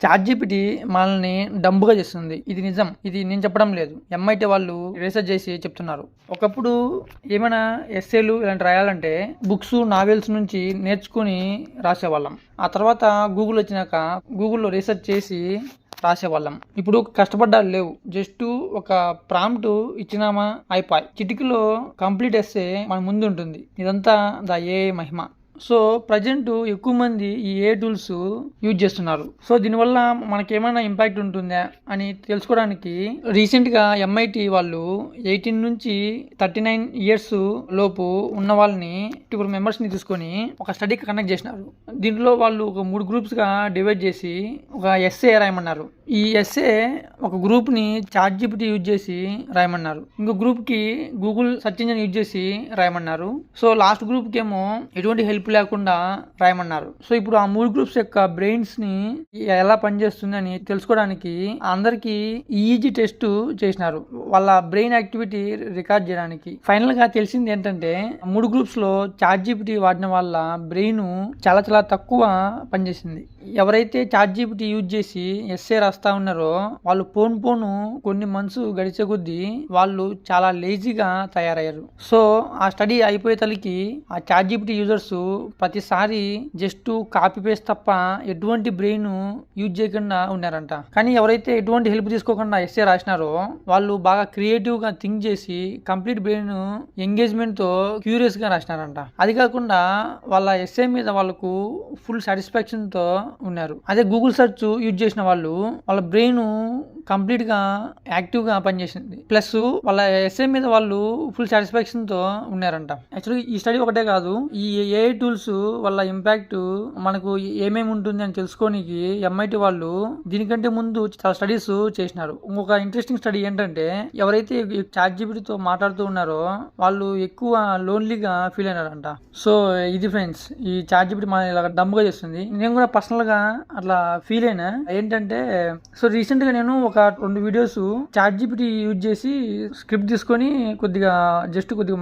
ChatGPT మనల్ని డంబుగా చేస్తుంది. ఇది నిజం. ఇది నేను చెప్పడం లేదు. ఎంఐటీ వాళ్ళు రీసెర్చ్ చేసి చెప్తున్నారు. ఒకప్పుడు ఏమైనా ఎస్సేలు ఇలాంటి రాయాలంటే బుక్స్, నావెల్స్ నుంచి నేర్చుకొని రాసేవాళ్ళం. ఆ తర్వాత గూగుల్ వచ్చినాక గూగుల్‌లో రీసెర్చ్ చేసి రాసేవాళ్ళం. ఇప్పుడు కష్టపడ్డాలు లేవు. జస్ట్ ఒక ప్రాంప్ట్ ఇచ్చినామా అయిపాయ్. చిటికలో కంప్లీట్ ఎస్సే మన ముందు ఉంటుంది. ఇదంతా the AI Mahima. So present ఎక్కువ మంది ఈ ఏ టూల్స్ యూజ్ చేస్తున్నారు. సో దీనివల్ల మనకేమైనా ఇంపాక్ట్ ఉంటుందా అని తెలుసుకోవడానికి రీసెంట్గా ఎంఐటి వాళ్ళు 18 నుంచి 39 ఇయర్స్ లోపు ఉన్న వాళ్ళని 24 మెంబర్స్ని తీసుకొని ఒక స్టడీ కండక్ట్ చేసినారు. దీంట్లో వాళ్ళు ఒక 3 గ్రూప్స్గా డివైడ్ చేసి ఒక ఎస్ఏ రాయమన్నారు. ఈ ఎస్ఏ ఒక గ్రూప్ని చాట్‌జీపీటీ యూజ్ చేసి రాయమన్నారు. ఇంకో గ్రూప్కి గూగుల్ సెర్చ్ ఇంజిన్ యూజ్ చేసి రాయమన్నారు. సో లాస్ట్ గ్రూప్కి ఏమో ఎటువంటి హెల్ప్ లేకుండా రాయమన్నారు. సో ఇప్పుడు ఆ 3 గ్రూప్స్ యొక్క బ్రెయిన్స్ ని ఎలా పనిచేస్తుంది అని తెలుసుకోవడానికి అందరికి ఈజీ టెస్ట్ చేసినారు. వాళ్ళ బ్రెయిన్ యాక్టివిటీ రికార్డ్ చేయడానికి. ఫైనల్ గా తెలిసింది ఏంటంటే 3 గ్రూప్స్ లో చాట్‌జీపీటీ వాడిన వాళ్ళ బ్రెయిన్ చాలా చాలా తక్కువ పనిచేసింది. ఎవరైతే చాట్‌జీపీటీ యూజ్ చేసి ఎస్ఏ రాస్తా ఉన్నారో వాళ్ళు పోను కొన్ని మంత్స్ గడిచే కొద్దీ వాళ్ళు చాలా లేజీగా తయారయ్యారు. సో ఆ స్టడీ అయిపోయే తలకి ఆ చాట్‌జీపీటీ యూజర్స్ ప్రతిసారి జస్ట్ కాపీ పేస్ట్ తప్ప ఎటువంటి బ్రెయిన్ యూజ్ చేయకుండా ఉన్నారంట. కానీ ఎవరైతే ఎటువంటి హెల్ప్ తీసుకోకుండా ఎస్ఏ రాసినారో వాళ్ళు బాగా క్రియేటివ్ గా థింక్ చేసి కంప్లీట్ బ్రెయిన్ ఎంగేజ్మెంట్ తో క్యూరియస్ గా రాసినారంట. అది కాకుండా వాళ్ళ ఎస్ఏ మీద వాళ్ళకు ఫుల్ సాటిస్ఫాక్షన్ తో ఉన్నారు. అదే గూగుల్ సెర్చ్ యూజ్ చేసిన వాళ్ళు వాళ్ళ బ్రెయిన్ కంప్లీట్ గా యాక్టివ్ గా పనిచేసింది. ప్లస్ వాళ్ళ ఎస్ఏ మీద వాళ్ళు ఫుల్ సాటిస్ఫాక్షన్ తో ఉన్నారంట. యాక్చువల్లీ ఈ స్టడీ ఒకటే కాదు, ఈ ఏఐ టూల్స్ వల్ల ఇంపాక్ట్ మనకు ఏమేమి ఉంటుంది అని తెలుసుకోనికి ఎంఐటి వాళ్ళు దీనికంటే ముందు చాలా స్టడీస్ చేసినారు. ఇంకొక ఇంట్రెస్టింగ్ స్టడీ ఏంటంటే ఎవరైతే చాట్‌జీపీటీతో మాట్లాడుతూ ఉన్నారో వాళ్ళు ఎక్కువ లోన్లీగా ఫీల్ అయినారంట. సో ఇది ఫ్రెండ్స్, ఈ చాట్‌జీపీటీ మన ఇలా డమ్గా చేస్తుంది. నేను కూడా పర్సనల్ గా అట్లా ఫీల్ అయినా. ఏంటంటే సో రీసెంట్ గా నేను ఒక 2 వీడియోస్ చాట్‌జీపీటీ యూజ్ చేసి స్క్రిప్ట్ తీసుకొని కొద్దిగా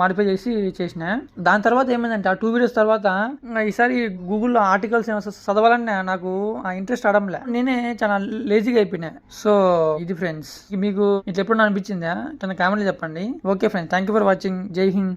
మాడిఫై చేసి చేసిన. దాని తర్వాత ఏమైందంటే ఆ 2 వీడియోస్ తర్వాత ఈసారి గూగుల్లో ఆర్టికల్స్ చదవాలని నాకు ఆ ఇంట్రెస్ట్ ఆడంలే. నేనే చాలా లేజీగా అయిపోయినా. సో ఇది ఫ్రెండ్స్, మీకు ఇట్లా ఎప్పుడు అనిపించిందా తన కామెంట్లో చెప్పండి. Okay friends, thank you for watching. జై హింద్.